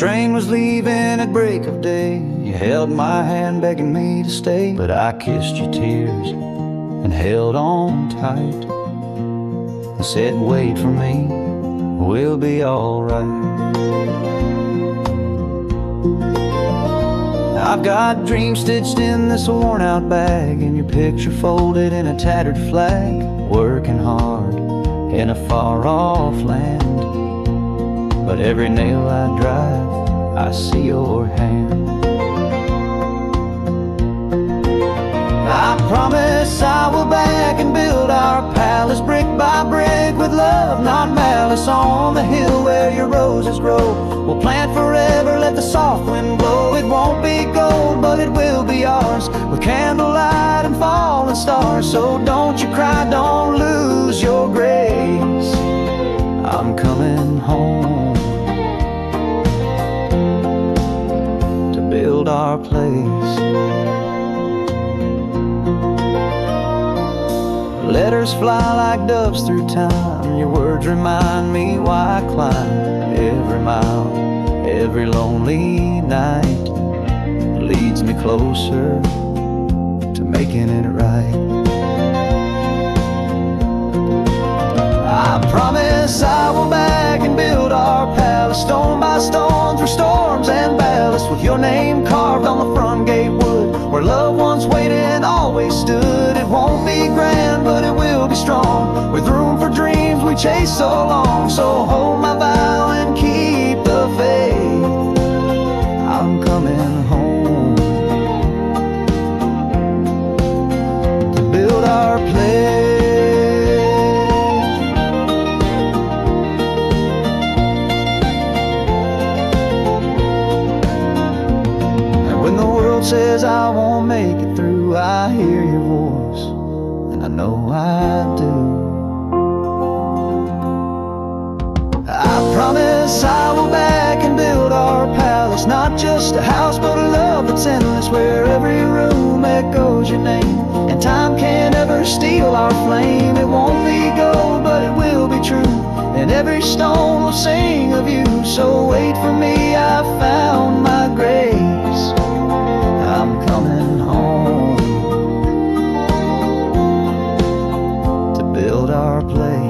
train was leaving at break of day. You held my hand begging me to stay, but I kissed your tears and held on tight and said, wait for me, we'll be alright. I've got dreams stitched in this worn out bag, and your picture folded in a tattered flag, working hard in a far off land. But every nail I drive, I see your hand. I promise I will back and build our palace brick by brick, with love, not malice, on the hill where your roses grow. We'll plant forever, let the soft wind blow. It won't be gold, but it will be ours, with candlelight and falling stars. So don't you cry, don't lose your grace, I'm coming home to build our place. Letters fly like doves through time. Your words remind me why I climb every mile, every lonely night. Leads me closer to making it right. I promise I will back and build our palace, stone by stone, through storms and ballast, with your name carved on the front gate wood, where loved ones waited and always stood. It won't be grand, but it will be strong, with room for dreams we chased so long. So hold my vow and keep the faith, I'm coming home to build our place. Says I won't make it through, I hear your voice, and I know I do. I promise I will back and build our palace, not just a house but a love that's endless, where every room echoes your name, and time can't ever steal our flame. It won't be gold, but it will be true, and every stone will sing of you. So wait for me, I found my grace, I'm coming home to build our place.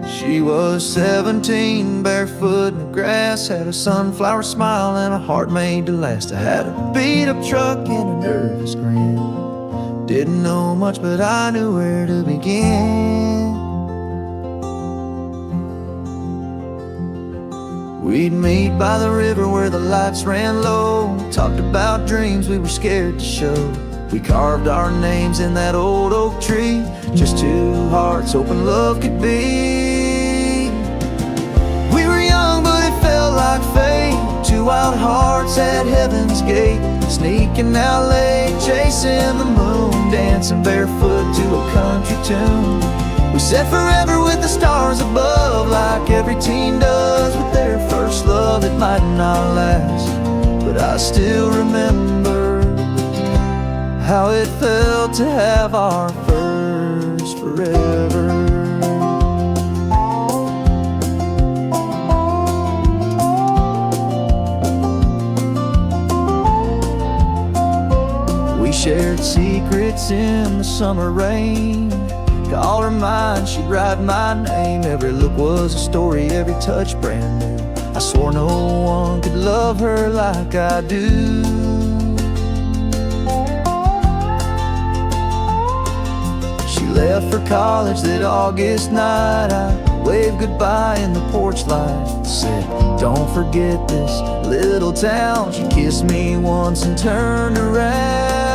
She was 17, barefoot in the grass, had a sunflower smile and a heart made to last. I had a beat-up truck and a nervous grin. Didn't know much, but I knew where to begin. We'd meet by the river where the lights ran low, talked about dreams we were scared to show. We carved our names in that old oak tree, just two hearts hoping love could be. Like fate, two wild hearts at heaven's gate, sneaking out late, chasing the moon, dancing barefoot to a country tune. We said forever with the stars above, like every teen does with their first love. It might not last, but I still remember how it felt to have our first forever. Shared secrets in the summer rain. Call her mine, she'd write my name. Every look was a story, every touch brand new. I swore no one could love her like I do. She left for college that August night. I waved goodbye in the porch light, said, don't forget this little town. She kissed me once and turned around.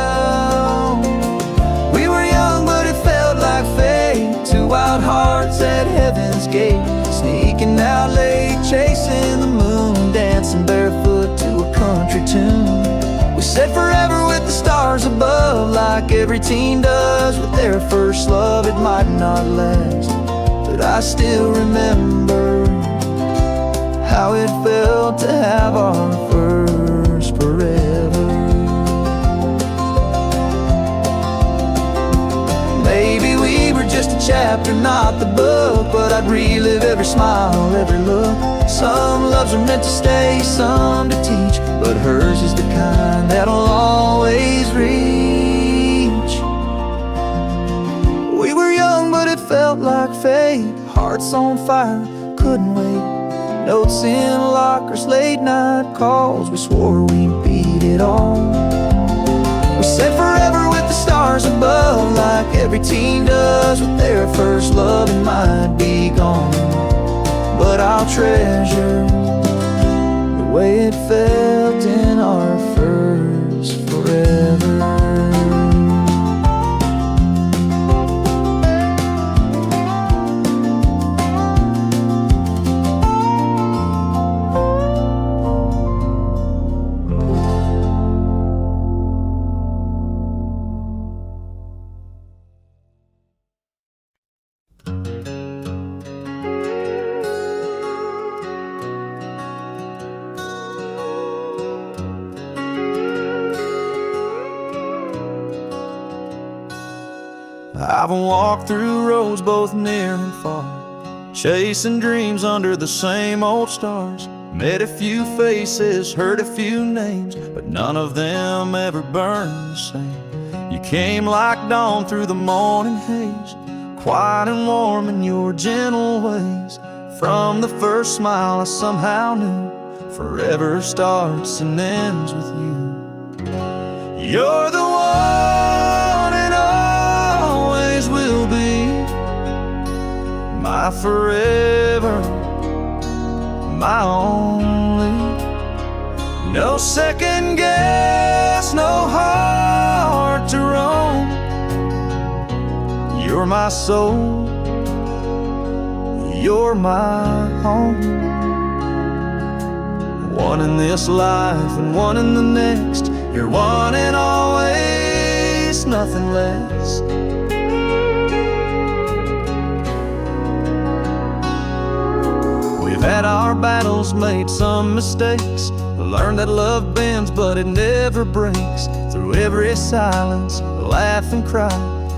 We were young, but it felt like fate, two wild hearts at heaven's gate, sneaking out late, chasing the moon, dancing barefoot to a country tune. We said forever with the stars above, like every teen does with their first love. It might not last, but I still remember how it felt to have our first forever. Maybe we were just a chapter, not the book, but I'd relive every smile, every look. Some loves are meant to stay, some to teach, but hers is the kind that'll always reach. We were young, but it felt like fate. Hearts on fire, couldn't wait. Notes in lockers, late night calls. We swore we'd beat it all. We said forever with the stars above, like every teen does with their first love. It might be gone, but I'll treasure the way it felt in our first forever. I've walked through roads both near and far, chasing dreams under the same old stars. Met a few faces, heard a few names, but none of them ever burned the same. You came like dawn through the morning haze, quiet and warm in your gentle ways. From the first smile I somehow knew forever starts and ends with you. You're the one and always will be my forever, my only. No second guess, no heart to roam. You're my soul, you're my home. One in this life and one in the next. You're one and always, nothing less. We've had our battles, made some mistakes, learned that love bends but it never breaks. Through every silence, laugh and cry,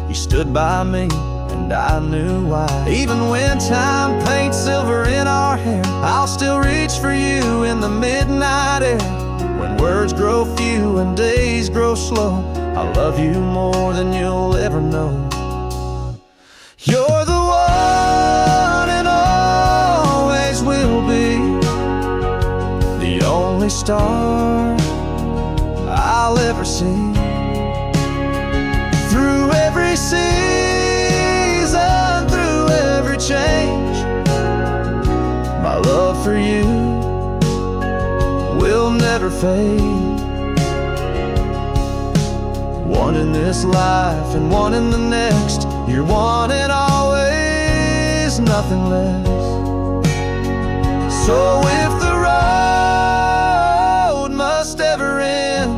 you stood by me and I knew why. Even when time paints silver in our hair, I'll still reach for you in the midnight air. When words grow few and days grow slow, I love you more than you'll ever know. You're the one and always will be the only star I'll ever see. Through every season, through every change, my love for you will never fade. One in this life and one in the next. You're one and always, nothing less. So if the road must ever end,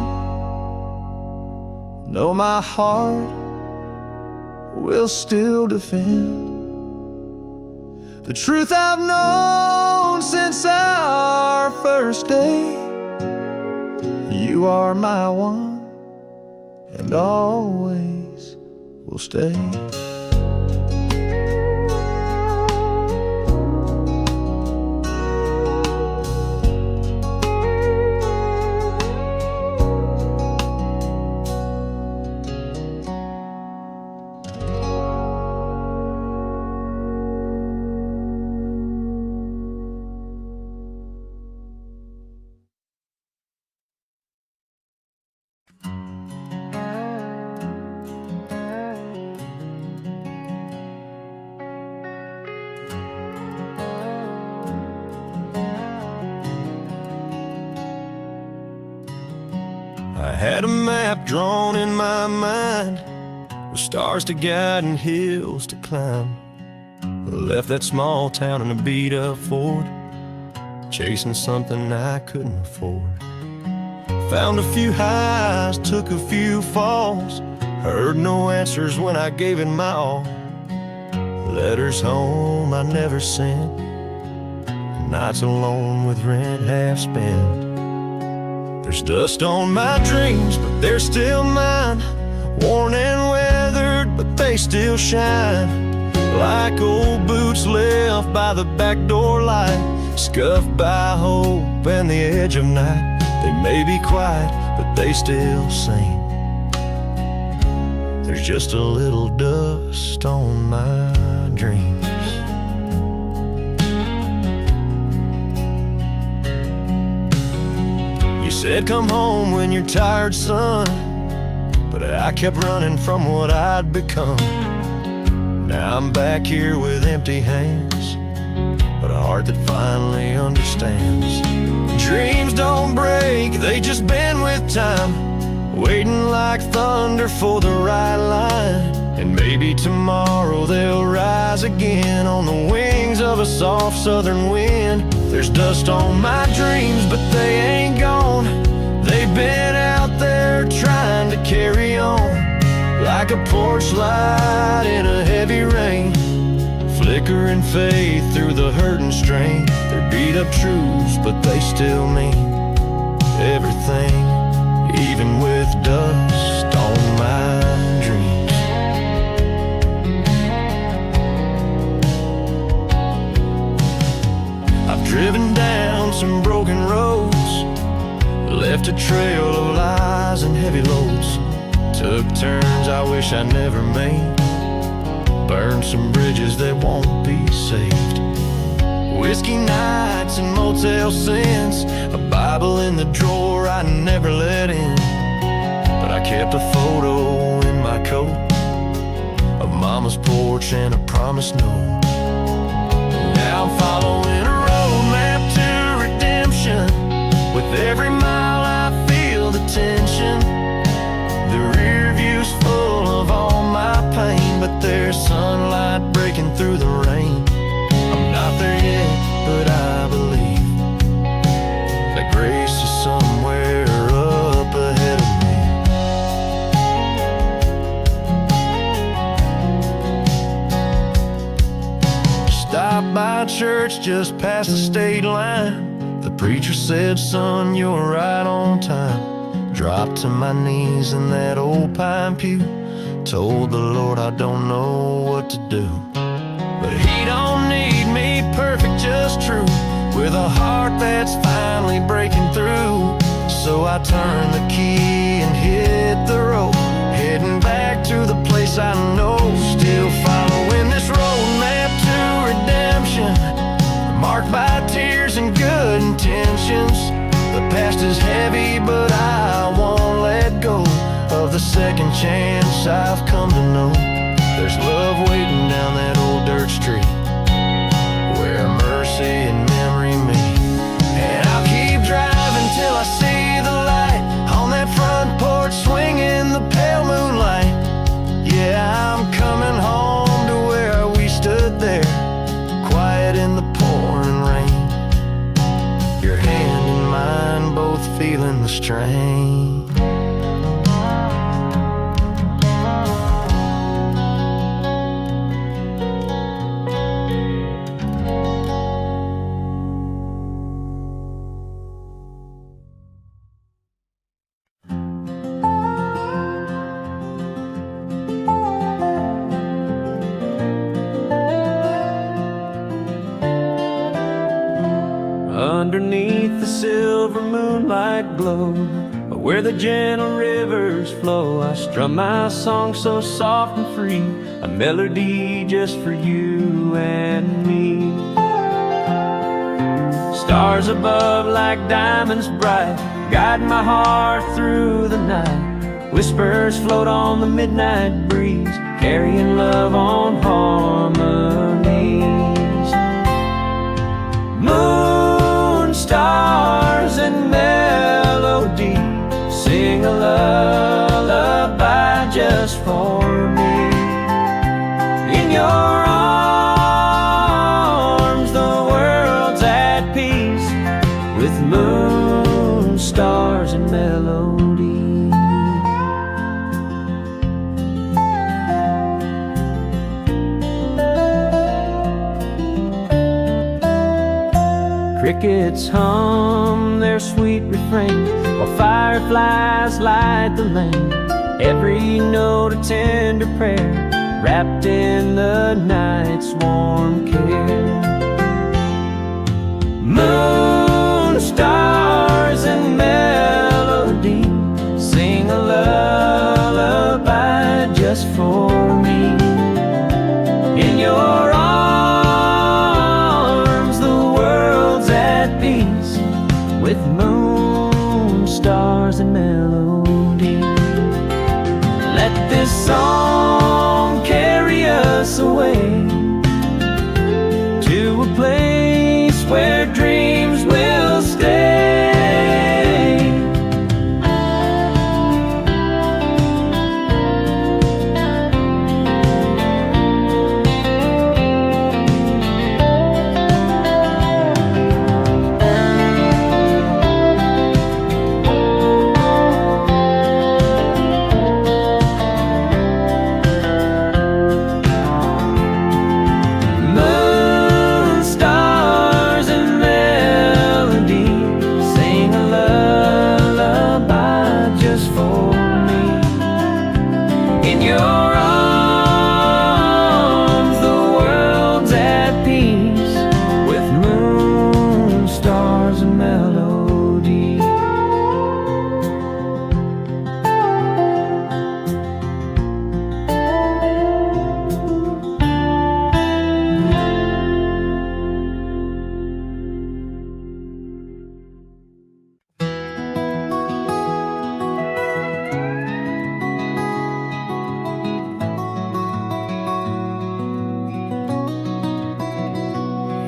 know my heart will still defend the truth I've known since our first day. You are my one and always will stay. I had a map drawn in my mind with stars to guide and hills to climb. I left that small town in a beat-up Ford, chasing something I couldn't afford. Found a few highs, took a few falls, heard no answers when I gave it my all. Letters home I never sent, nights alone with rent half spent. There's dust on my dreams, but they're still mine. Worn and weathered, but they still shine. Like old boots left by the back door light, scuffed by hope and the edge of night. They may be quiet, but they still sing. There's just a little dust on my dreams. You said come home when you're tired, son, but I kept running from what I'd become. Now I'm back here with empty hands, but a heart that finally understands. Dreams don't break, they just bend with time, waiting like thunder for the right line. And maybe tomorrow they'll rise again on the wings of a soft southern wind. There's dust on my dreams, but they ain't gone. They've been out there trying to carry on, like a porch light in a heavy rain, flickering faith through the hurt and strain. They're beat up truths, but they still mean everything, even with dust on my dreams. I've driven down some broken roads, left a trail of lies and heavy loads. Took turns I wish I never made, burned some bridges that won't be saved. Whiskey nights and motel sins, a Bible in the drawer I never let in. But I kept a photo in my coat of Mama's porch and a promised note. Now I'm following a roadmap to redemption. With every mile I feel the tension. The rear view's full of all my pain, but there's sunlight breaking through the rain. I'm not there yet, but I believe that grace is somewhere up ahead of me. Stopped by church just past the state line. The preacher said, son, you're right on time. Dropped to my knees in that old pine pew, told the Lord I don't know what to do. But he don't need me perfect, just true, with a heart that's finally breaking through. So I turned the key and hit the road, heading back to the place I know. Still following this roadmap to redemption, marked by tears and good intentions. The past is heavy, but I won't let go of the second chance I've come to know. There's love waiting down that old dirt street, where mercy and memory meet. And I'll keep driving till I see the light on that front porch, swinging the pale moonlight. Yeah, I'm coming home to where we stood there, quiet in the pouring rain. Your hand in mine, both feeling the strain. Underneath the silver moonlight glow, where the gentle rivers flow, I strum my song so soft and free, a melody just for you and me. Stars above like diamonds bright, guide my heart through the night. Whispers float on the midnight breeze, carrying love on harmonies. Moon, stars, and melody, sing a lullaby just for me. In your arms, the world's at peace, with moon, stars, and melody. crickets hum their sweet refrain, while fireflies light the lane. Every note a tender prayer, wrapped in the night's warm care. Moon, stars, and melody sing a lullaby just for me. In your arms, the world's at peace, with moon, stars, and melody. Let this song carry us away to a place where dreams will stay.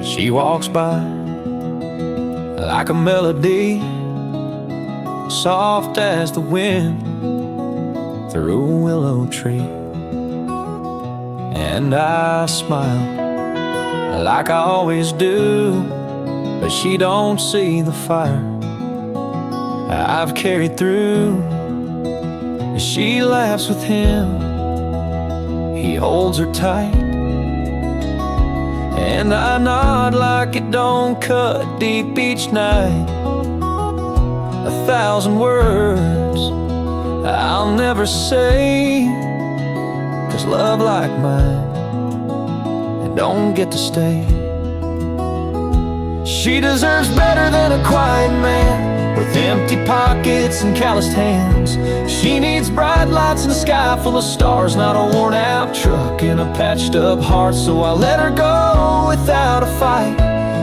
She walks by like a melody, soft as the wind through a willow tree. And I smile like I always do, but she don't see the fire I've carried through. She laughs with him, he holds her tight, and I nod like it don't cut deep each night. 1,000 words I'll never say, 'cause love like mine, it don't get to stay. She deserves better than a quiet man with empty pockets and calloused hands. She needs bright lights and a sky full of stars, not a worn out truck and a patched up heart. So I let her go without a fight,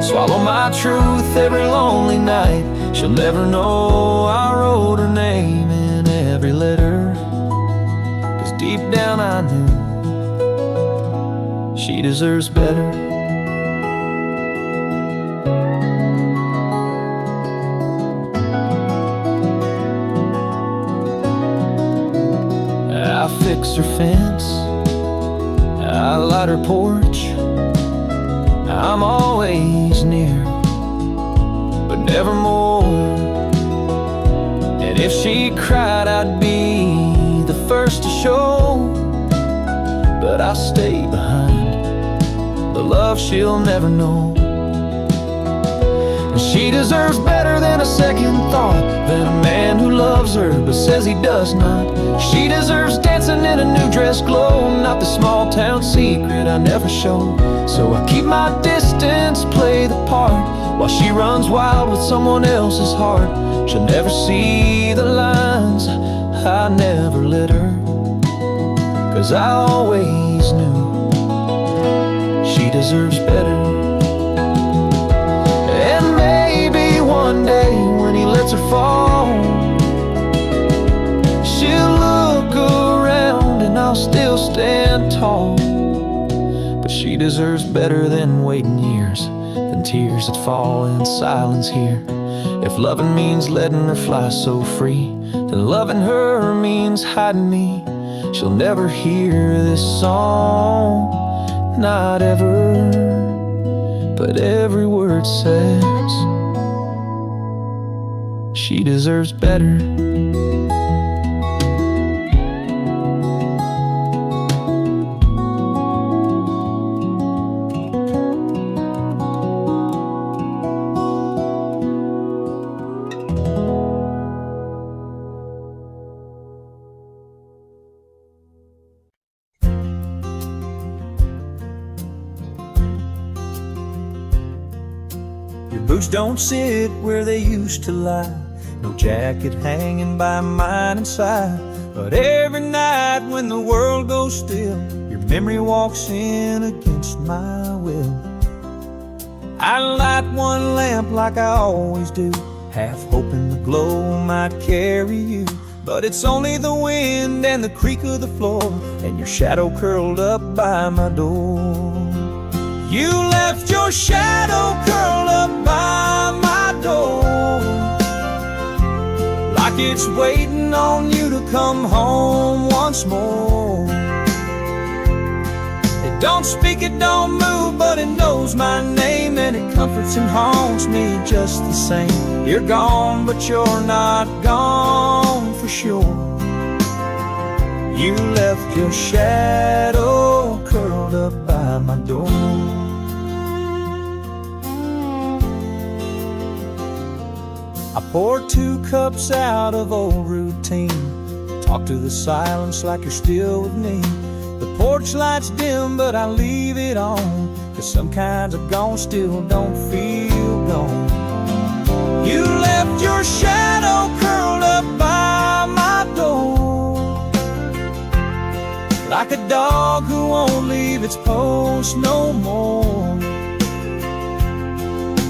swallow my truth every lonely night. She'll never know I wrote her name in every letter, 'cause deep down I knew she deserves better. I fix her fence, I light her porch, I'm always near, but never more. And if she cried, I'd be the first to show, but I stay behind the love she'll never know. And she deserves better than a second thought, than a man who loves her but says he does not. She deserves dancing in a new dress glow, not the small town secret I never show. So I keep my distance, play the part, while she runs wild with someone else's heart. She'll never see the lines I never let her, 'cause I always knew she deserves better. And maybe one day when he lets her fall, she'll look around and I'll still stand tall. But she deserves better than waiting years, than tears that fall in silence here. If loving means letting her fly so free, then loving her means hiding me. She'll never hear this song, not ever, but every word says she deserves better. Boots don't sit where they used to lie, no jacket hanging by mine inside. But every night when the world goes still, your memory walks in against my will. I light one lamp like I always do, half hoping the glow might carry you. But it's only the wind and the creak of the floor, and your shadow curled up by my door. You left your shadow curled up by my door, like it's waiting on you to come home once more. It don't speak, it don't move, but it knows my name, and it comforts and haunts me just the same. You're gone, but you're not gone for sure. You left your shadow curled up by my door. I poured 2 cups out of old routine, talk to the silence like you're still with me. The porch light's dim, but I leave it on, 'cause some kinds of gone still don't feel gone. You left your shadow curled up by my door, like a dog who won't leave its post no more.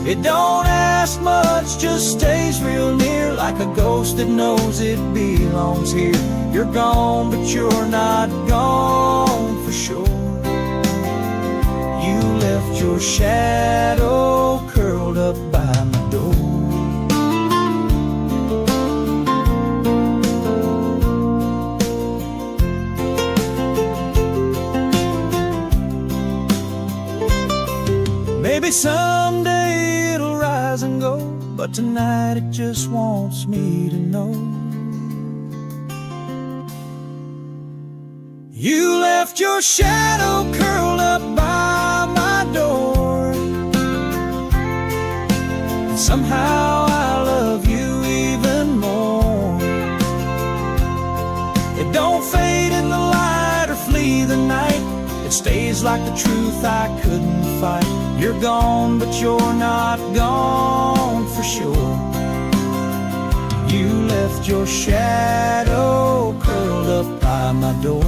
It don't ask much, just stays real near, like a ghost that knows it belongs here. You're gone, but you're not gone for sure. You left your shadow curled up by my door. Maybe someday it'll rise and go, but tonight it just wants me to know. You left your shadow curled up by my door, and somehow I love you even more. It don't fade in the light or flee the night, it stays like the truth I couldn't fight. You're gone, but you're not gone for sure. You left your shadow curled up by my door.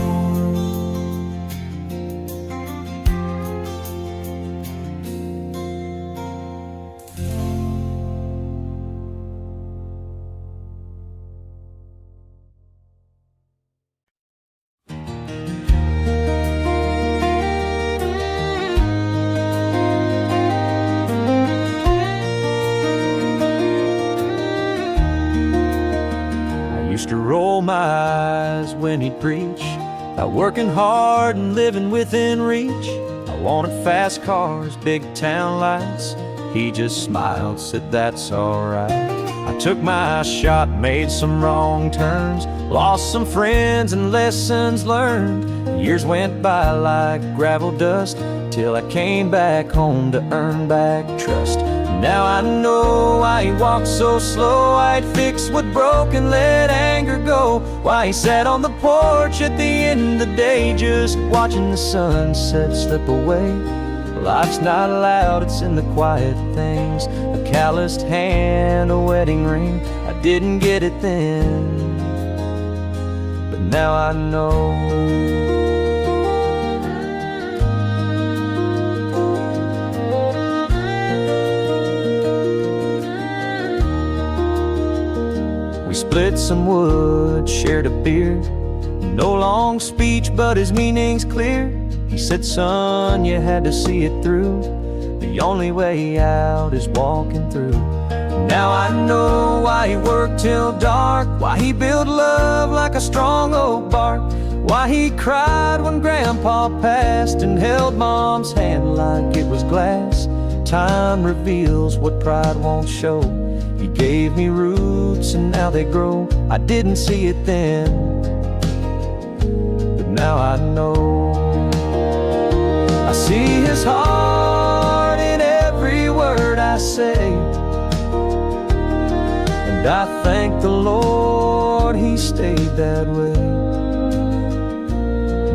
To roll my eyes when he'd preach about working hard and living within reach. I wanted fast cars, big town lights. He just smiled, said that's alright. I took my shot, made some wrong turns, lost some friends and lessons learned. Years went by like gravel dust, till I came back home to earn back trust. Now I know why he walked so slow, why he'd fix what broke and let anger go, why he sat on the porch at the end of the day, just watching the sunset slip away. Life's not loud, it's in the quiet things, a calloused hand, a wedding ring. I didn't get it then, but now I know. We split some wood, shared a beer. No long speech, but his meaning's clear. He said, son, you had to see it through. The only way out is walking through. Now I know why he worked till dark, why he built love like a strong oak bark, why he cried when Grandpa passed and held Mom's hand like it was glass. Time reveals what pride won't show. He gave me roots and now they grow. I didn't see it then, but now I know. I see his heart in every word I say, and I thank the Lord he stayed that way.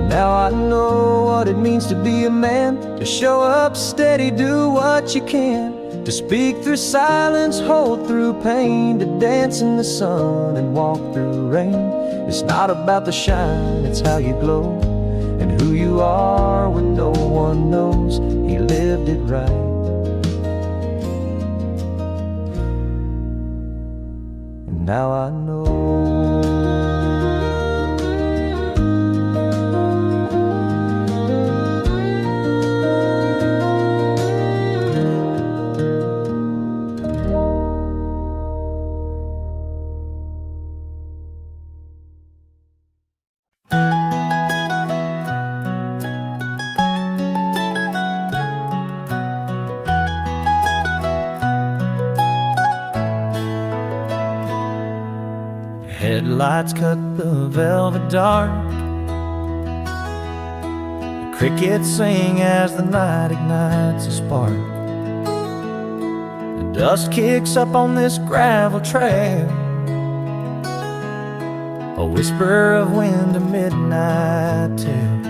Now I know what it means to be a man, to show up steady, do what you can, To speak through silence, hold through pain, to dance in the sun and walk through rain. It's not about the shine, it's how you glow, and who you are when no one knows. He lived it right. And now I know. Headlights cut the velvet dark. The crickets sing as the night ignites a spark. The dust kicks up on this gravel trail, a whisper of wind, a midnight tale.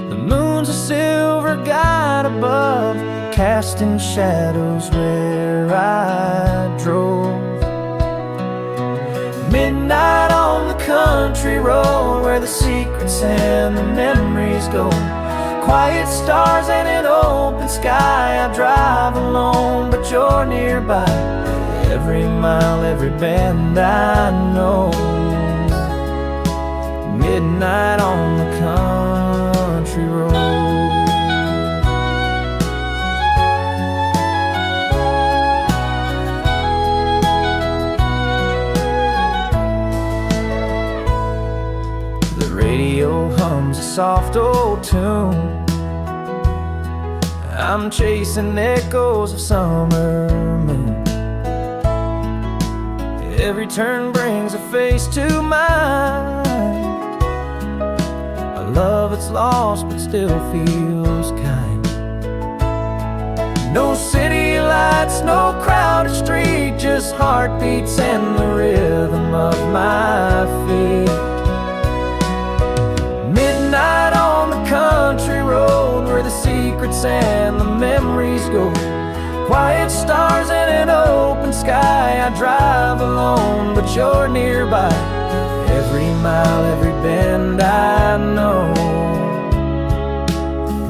The moon's a silver guide above, casting shadows where I drove. Midnight on the country road, where the secrets and the memories go. Quiet stars and an open sky. I drive alone, but you're nearby. Every mile, every bend I know. Midnight on the country road. Radio hums a soft old tune. I'm chasing echoes of summer moon. Every turn brings a face to mind, a love that's lost but still feels kind. No city lights, no crowded street, just heartbeats and the rhythm of my feet. Midnight on the country road, where the secrets and the memories go. Quiet stars and an open sky. I drive alone, but you're nearby. Every mile, every bend I know.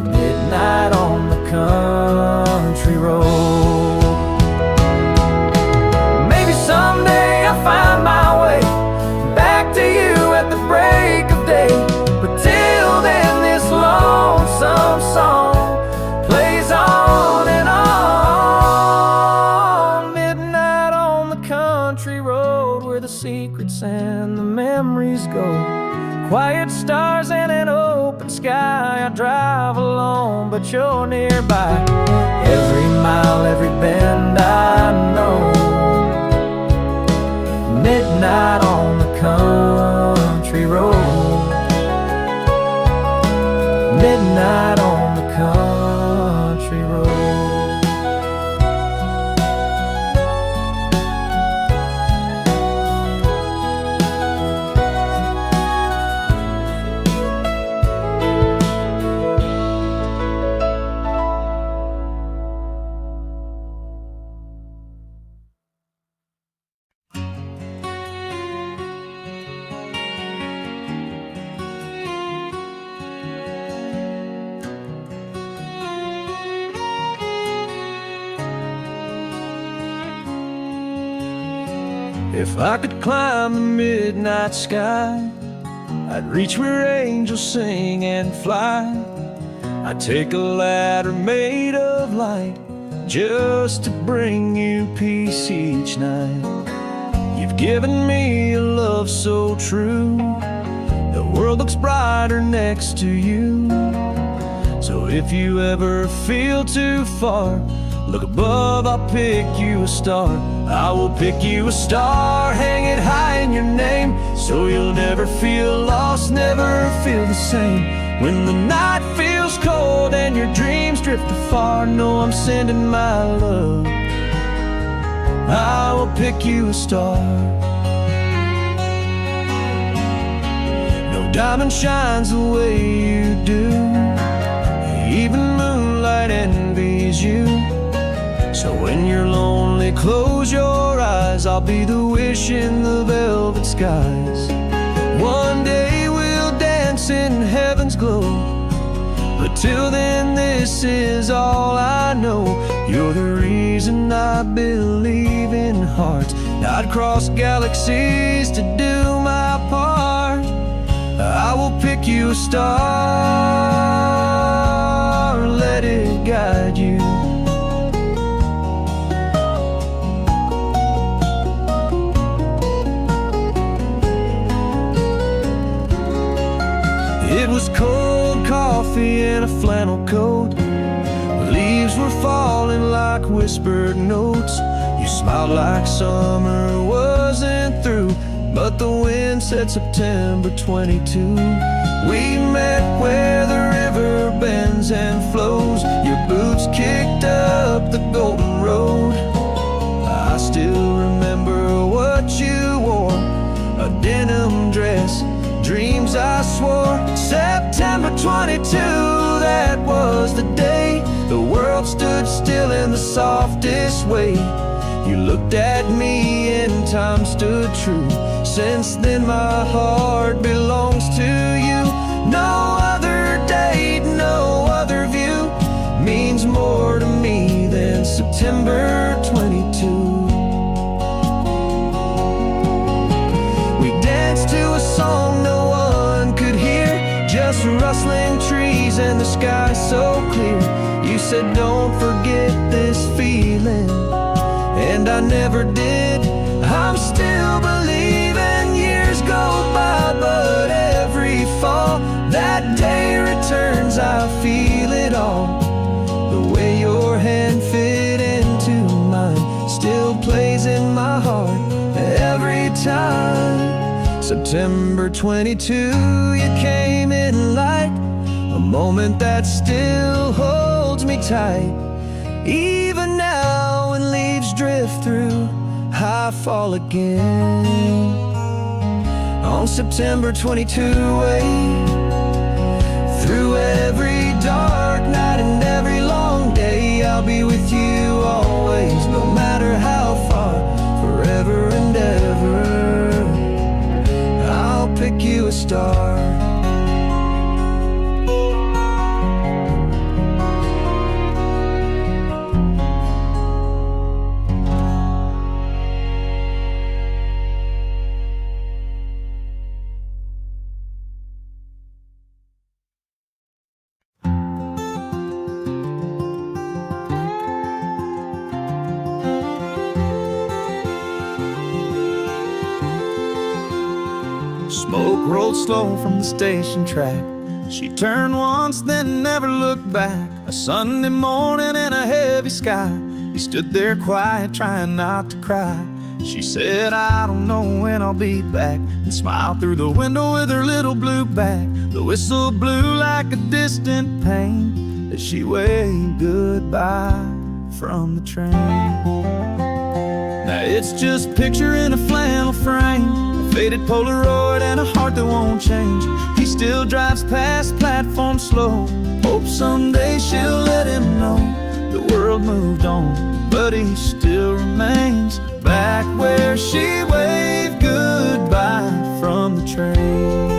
Midnight on the country road. Maybe someday I'll find my way back to you at the break of day. Lonesome song plays on and on. Midnight on the country road, where the secrets and the memories go. Quiet stars and an open sky. I drive alone, but you're nearby. Every mile, every bend I know. Midnight on the country road. Midnight on the country road. If I could climb the midnight sky, I'd reach where angels sing and fly. I'd take a ladder made of light, just to bring you peace each night. You've given me a love so true, the world looks brighter next to you. So if you ever feel too far, look above, I'll pick you a star. I will pick you a star, hang it high in your name, so you'll never feel lost, never feel the same. When the night feels cold and your dreams drift afar, know I'm sending my love. I will pick you a star. No diamond shines the way you do, even moonlight envies you. So when you're lonely, close your eyes. I'll be the wish in the velvet skies. One day we'll dance in heaven's glow, but till then this is all I know. You're the reason I believe in hearts. I'd cross galaxies to do my part. I will pick you a star, let it guide you. It was cold coffee and a flannel coat. Leaves were falling like whispered notes. You smiled like summer wasn't through, but the wind said September 22. We met where the river bends and flows. Your boots kicked up the golden road. I still remember what you wore, a denim dress, dreams I swore. September 22, that was the day the world stood still in the softest way. You looked at me and time stood true. Since then my heart belongs to you. No other date, no other view means more to me than September 22. We danced to a song no one could hear, just rustling trees and the sky so clear. You said don't forget this feeling, and I never did. I'm still believing. Years go by, but every fall that day returns, I feel it all. The way your hand fit into mine still plays in my heart every time. September 22, you came in light, a moment that still holds me tight. Even now when leaves drift through, I fall again. On September 22, through every dark night and every long day, I'll be with you always, no matter how far, forever and ever. I'll pick you a star. Smoke rolled slow from the station track. She turned once, then never looked back. A Sunday morning in a heavy sky, he stood there quiet, trying not to cry. She said, I don't know when I'll be back, and smiled through the window with her little blue bag. The whistle blew like a distant pain as she waved goodbye from the train. Now it's just a picture in a flannel frame, a faded Polaroid and a heart that won't change. He still drives past platform slow, hopes someday she'll let him know the world moved on, but he still remains back where she waved goodbye from the train.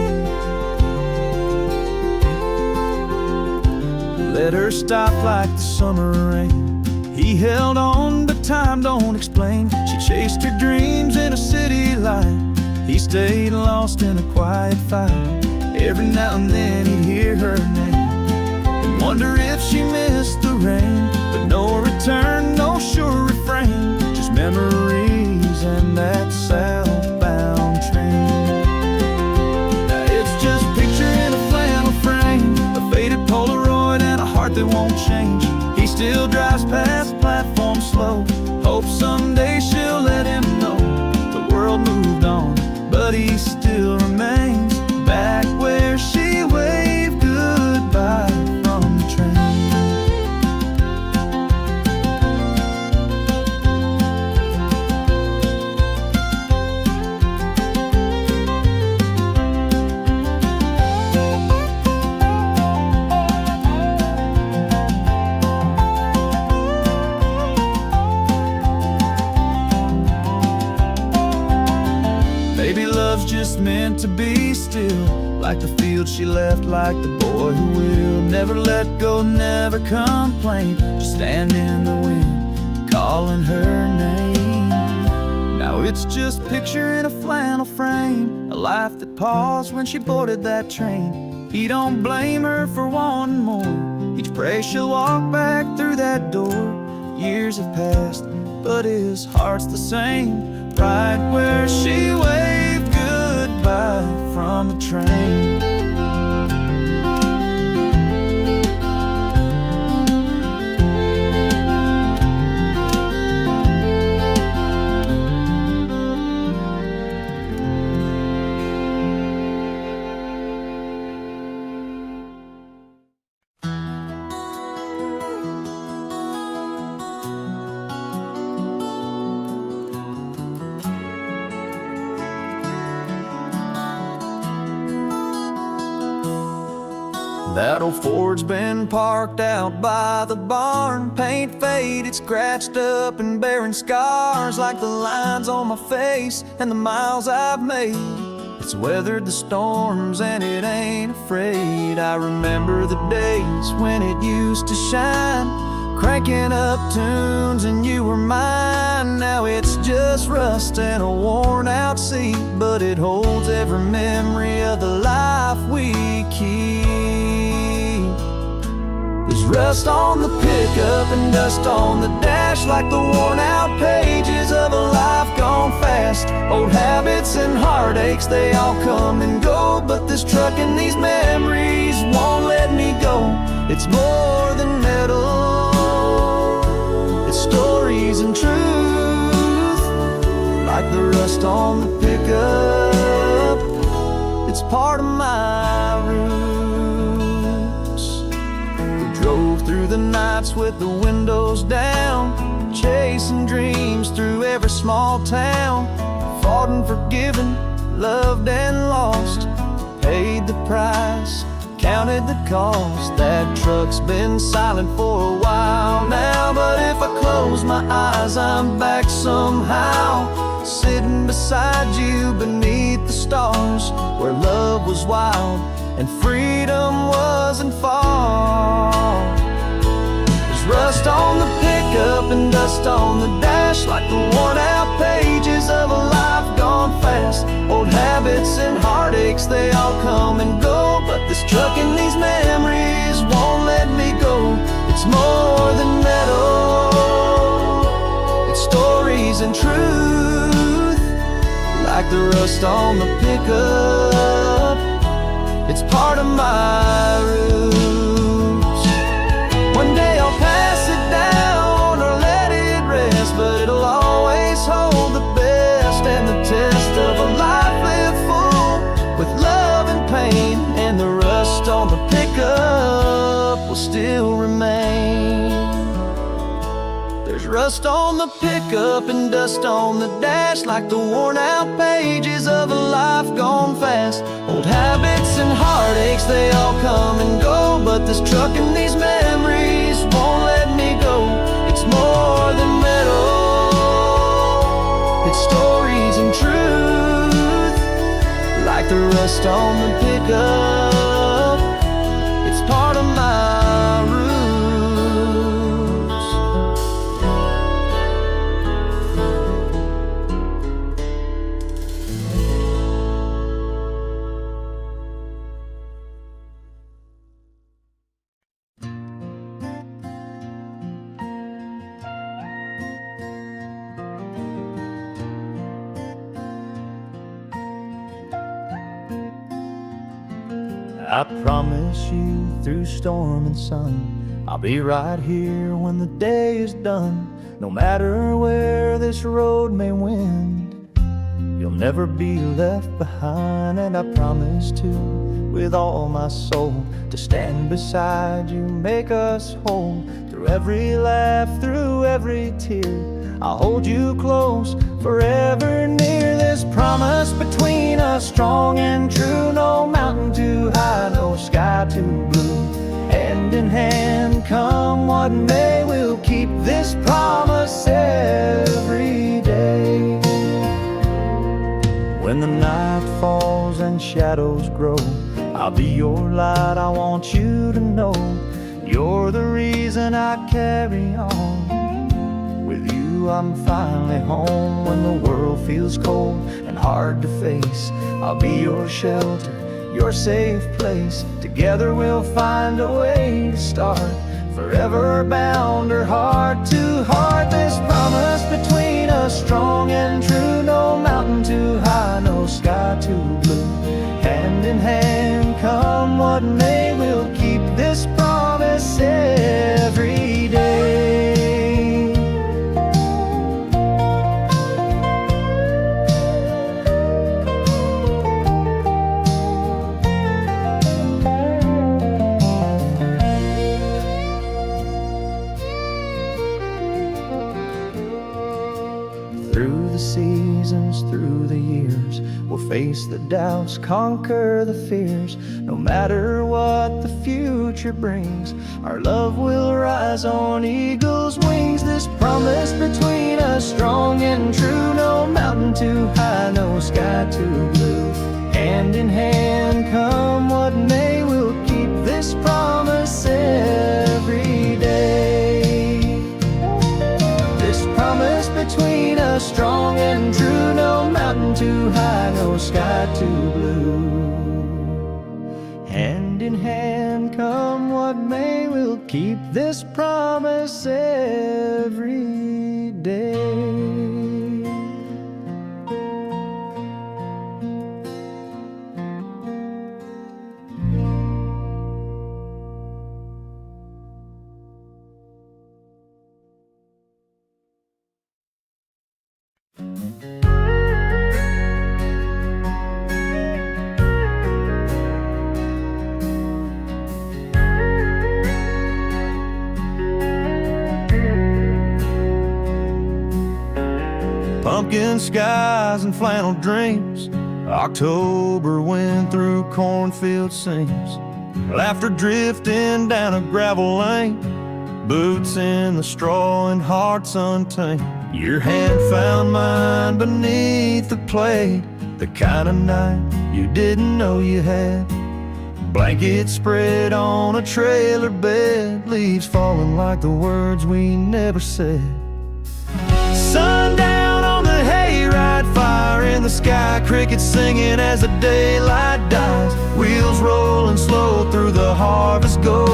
Let her stop like the summer rain. He held on, but time don't explain. She chased her dreams in a city light. He stayed lost in a quiet fight. Every now and then he'd hear her name and wonder if she missed the rain. But no return, no sure refrain, just memories and that southbound train. Now it's just a picture in a flannel frame, a faded Polaroid and a heart that won't change. He still drives past platform slow, hopes someday she'll let him know the world moved on, but he still remains back where she waved goodbye from the train. like the field she left, like the boy who will never let go, never complain, just stand in the wind, calling her name. Now it's just picture in a flannel frame, a life that paused when she boarded that train. He don't blame her for wanting more, each prays she'll walk back through that door. Years have passed, but his heart's the same, right where she waved goodbye from the train. That old Ford's been parked out by the barn, paint faded, scratched up and bearing scars like the lines on my face and the miles I've made. It's weathered the storms and it ain't afraid. I remember the days when it used to shine, cranking up tunes and you were mine. Now it's just rust and a worn out seat, but it holds every memory of the life we keep. There's rust on the pickup and dust on the dash, like the worn out pages of a life gone fast. Old habits and heartaches, they all come and go, but this truck and these memories won't let me go. It's more than metal, it's stories and truth, like the rust on the pickup. It's part of my roots. Drove through the nights with the windows down, chasing dreams through every small town. Fought and forgiven, loved and lost, paid the price, counted the cost. That truck's been silent for a while now, but if I close my eyes, I'm back somehow, sitting beside you beneath the stars, where love was wild and freedom wasn't far. There's rust on the pickup and dust on the dash, like the worn out pages of a life gone fast. Old habits and heartaches, they all come and go, but this truck and these memories won't let me go. It's more than metal, it's stories and truth, like the rust on the pickup. It's part of my roots. One day I'll pass it down or let it rest, but it'll always hold the best and the test of a life lived full with love and pain, and the rust on the pickup will still remain. There's rust on the pickup and dust on the dash, like the worn out pages of a life gone fast. Old habits and heartaches, they all come and go, but this truck and these memories won't let me go. It's more than metal, it's stories and truth, like the rust on the pickup. It's part of my roots. I promise you, through storm and sun, I'll be right here when the day is done. No matter where this road may wend, you'll never be left behind. And I promise to, with all my soul, to stand beside you, make us whole. Through every laugh, through every tear, I'll hold you close, forever near. This promise between us, strong and true. No mountain too high, no sky too blue. Hand in hand, come what may, we'll keep this promise every day. When the night falls and shadows grow, I'll be your light, I want you to know you're the reason I carry on. With you I'm finally home when the world feels cold and hard to face. I'll be your shelter, your safe place. Together we'll find a way to start, forever bound or heart to heart. This promise between us, strong and true. No mountain too high, no sky too blue. Hand in hand, come what may, we'll keep this promise every day. Through the seasons, through the years, we'll face the doubts, conquer the fears. No matter what the future brings, our love will rise on eagle's wings. This promise between us, strong and true. No mountain too high, no sky too blue. Hand in hand, come what may, we'll keep this promise every day. This promise between us, strong and true. No mountain too high, no sky too blue. Hand in hand, come what may, we'll keep this promise every day. Pumpkin skies and flannel dreams, October wind through cornfield seams, laughter drifting down a gravel lane, boots in the straw and hearts untamed. Your hand found mine beneath the plate, the kind of night you didn't know you had. Blankets spread on a trailer bed, leaves falling like the words we never said. Sundown on the hayride, fire in the sky, crickets singing as the daylight dies. Wheels rolling slow through the harvest gold.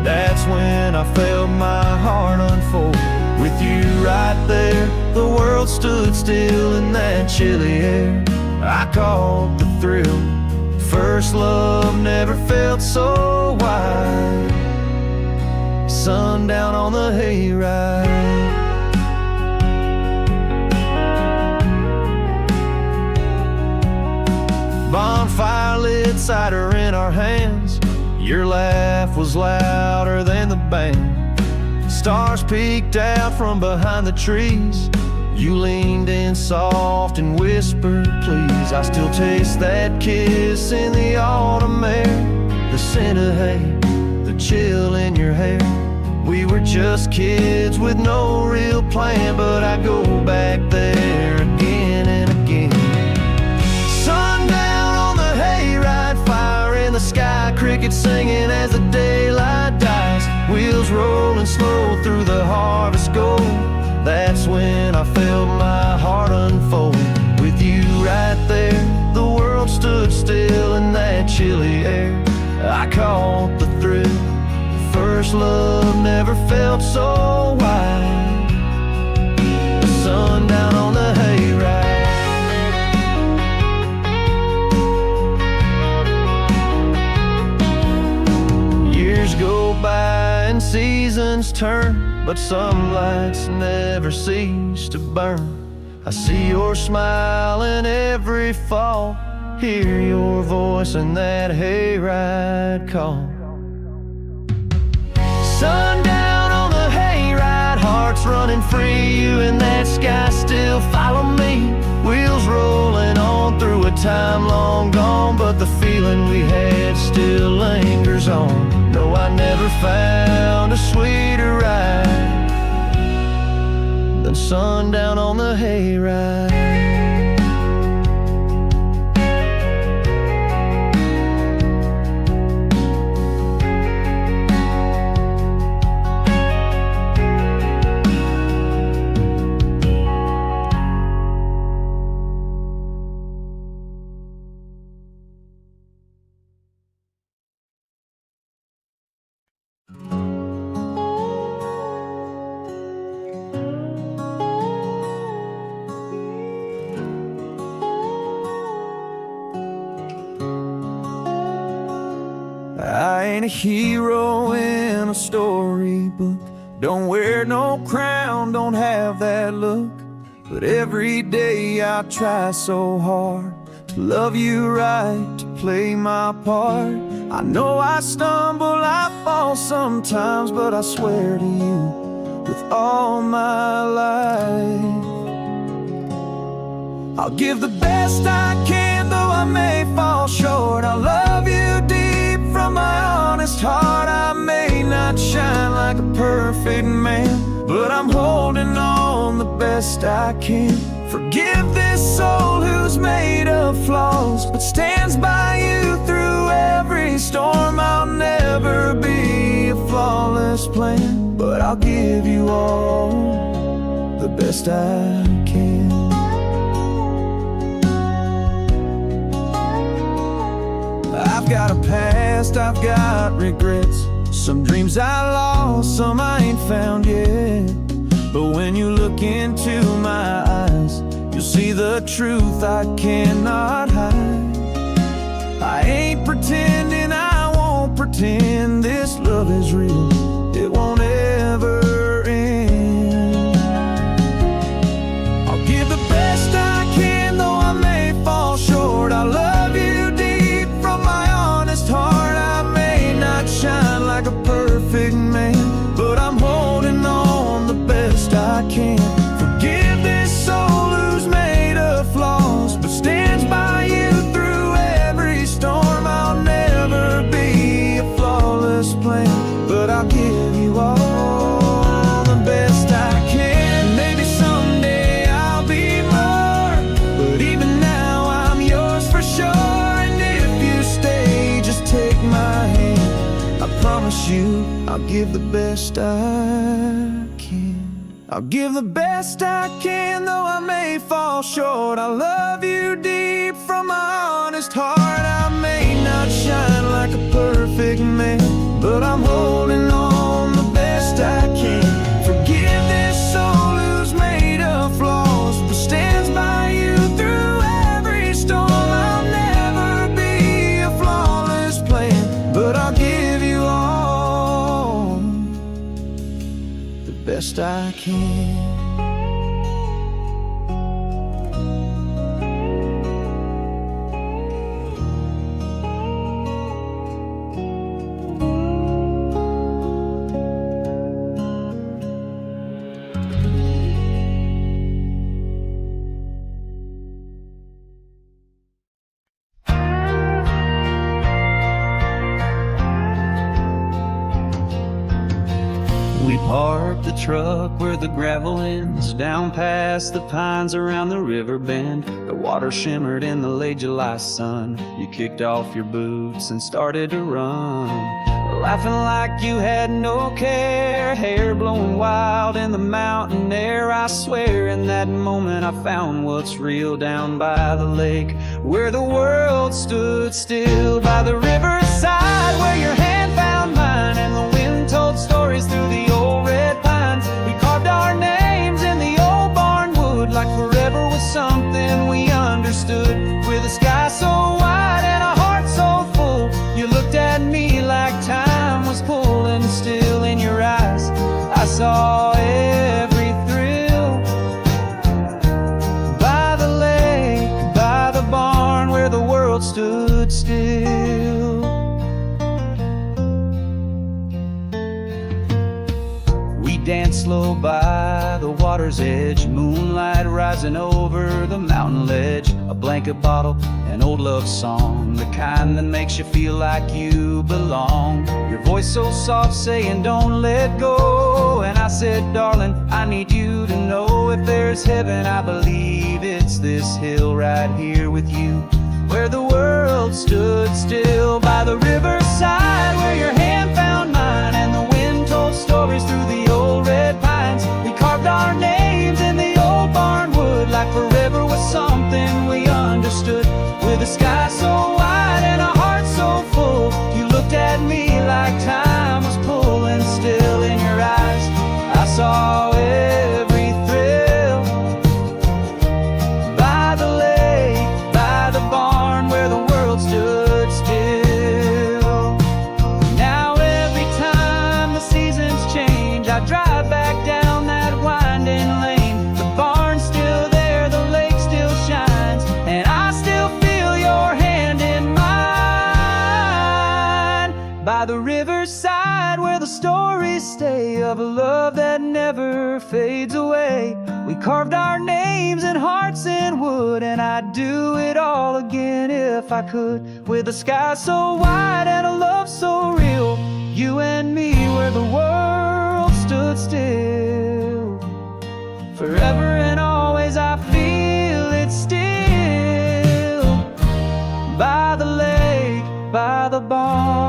That's when I felt my heart unfold. With you right there, the world stood still in that chilly air. I caught the thrill. First love never felt so wide. Sundown on the hayride. Bonfire lit, cider in our hands. Your laugh was louder than the band. Stars peeked out from behind the trees. You leaned in soft and whispered, please. I still taste that kiss in the autumn air, the scent of hay, the chill in your hair. We were just kids with no real plan, but I go back there again and again. Sundown on the hayride, fire in the sky, crickets singing as the daylight dies. Wheels rolling slow through the harvest gold. That's when I felt my heart unfold. With you right there, the world stood still in that chilly air. I caught the thrill. First love never felt so wide. Sundown on the hayride. Years go by and seasons turn, but some lights never cease to burn. I see your smile in every fall, hear your voice in that hayride call. Sundown on the hayride, hearts running free. You and that sky still follow me. Wheels rolling on through a time long gone, but the feeling we had still lingers on. No, I never found a sweeter ride than sundown on the hayride. I ain't a hero in a storybook, don't wear no crown, don't have that look. But every day I try so hard to love you right, to play my part. I know I stumble, I fall sometimes, but I swear to you with all my life, I'll give the best I can, though I may fall short. I love you deep from my honest heart. I may not shine like a perfect man, but I'm holding on the best I can. Forgive this soul who's made of flaws, but stands by you through every storm. I'll never be a flawless plan, but I'll give you all the best I can. I've got a past, I've got regrets, some dreams I lost, some I ain't found yet. But when you look into my eyes, you'll see the truth I cannot hide. I ain't pretending, I won't pretend. This love is real, it won't ever end. I'll give the best I can, though I may fall short. I love you deep from my honest heart. I may not shine like a perfect man, but I'm holding on the best I can. Forgive this soul who's made of flaws, but stands by you through every storm. I'll never be a flawless plan, but I'll give you all the best I can. Maybe someday I'll be more, but even now I'm yours for sure. And if you stay, just take my hand. I promise you I'll give the best I can. I'll give the best I can, though I may fall short. I love you deep from my honest heart. I may not shine like a perfect man, but I'm holding on the best I can. Forgive this soul who's made of flaws, but stands by you through every storm. I'll never be a flawless plan, but I'll give you all the best I can. We parked the truck where the gravel ends, down past the pines around the river bend. The water shimmered in the late July sun. You kicked off your boots and started to run, laughing like you had no care, hair blowing wild in the mountain air. I swear in that moment I found what's real down by the lake, where the world stood still. By the riverside where your hand found mine, and the wind told stories through the old red pines. We carved our names in the old barn wood, like forever was something we understood. With a sky so wide and a heart so full, you looked at me like time was pulling still. In your eyes I saw every thrill. By the lake, by the barn, where the world stood still. We danced slow by the water's edge, moonlight rising over the mountain ledge. A blanket bottle, an old love song, the kind that makes you feel like you belong. Your voice so soft saying don't let go, and I said darling, I need you to know, if there's heaven I believe it's this hill right here with you, where the world stood still. By the riverside where your hand found mine, and the wind told stories through the old red pines. We carved our names in the old barn wood, like forever was something we understood. With a sky so wide and a heart so full, you looked at me like time was pulling still. In your eyes I saw every thrill. By the lake, by the barn, where the world stood still. by the riverside where the stories stay of a love that never fades away. We carved our names and hearts in wood, and I'd do it all again if I could. With a sky so wide and a love so real, you and me where the world stood still. Forever and always I feel it still. By the lake, by the barn,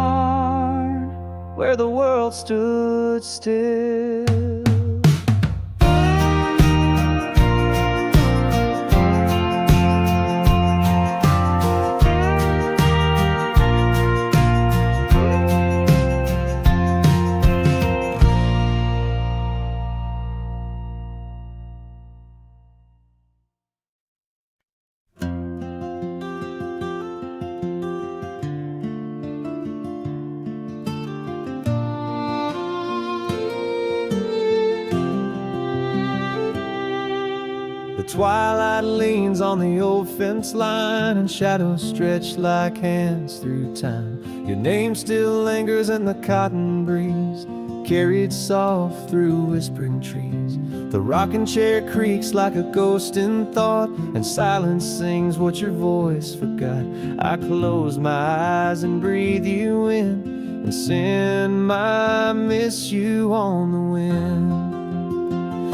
where the world stood still. The twilight leans on the old fence line, and shadows stretch like hands through time. Your name still lingers in the cotton breeze, carried soft through whispering trees. The rocking chair creaks like a ghost in thought, and silence sings what your voice forgot. I close my eyes and breathe you in, and send my miss you on the wind.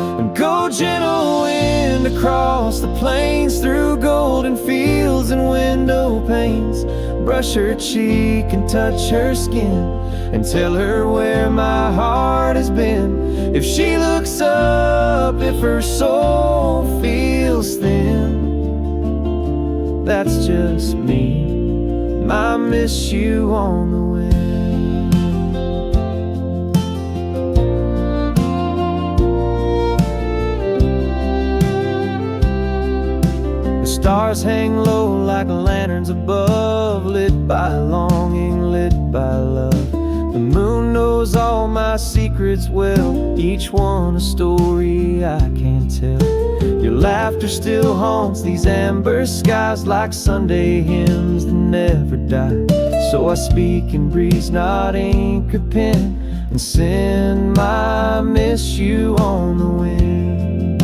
And go gentle wind across the plains, through golden fields and window panes. Brush her cheek and touch her skin, and tell her where my heart has been. If she looks up, if her soul feels thin, that's just me, I miss you on the wind. Stars hang low like lanterns above, lit by longing, lit by love. The moon knows all my secrets well, each one a story I can't tell. Your laughter still haunts these amber skies like Sunday hymns that never die. So I speak in breeze, not ink or pen, and send my miss you on the wind.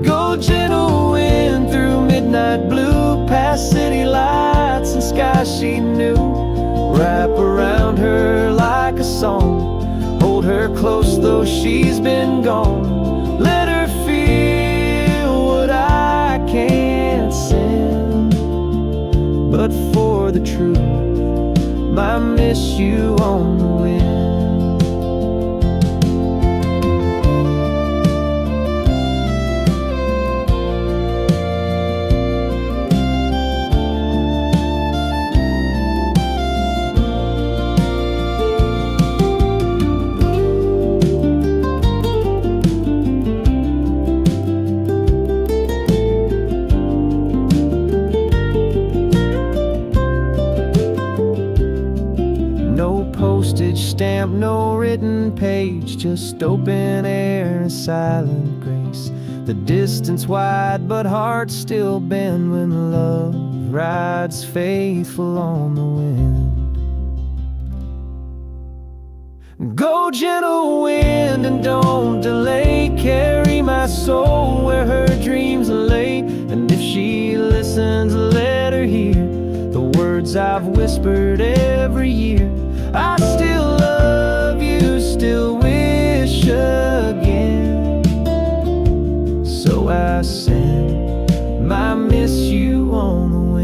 Go gentle wind through midnight blue, past city lights and skies she knew. Wrap around her like a song, hold her close though she's been gone. Let her feel what I can't send, but for the truth, I miss you on the wind. Stamp, no written page, just open air and a silent grace. The distance wide, but hearts still bend when love rides faithful on the wind. Go gentle wind and don't delay, carry my soul where her dreams are laid. And if she listens, let her hear the words I've whispered every year. I still love you, still wish again. So I send my miss you on the wind.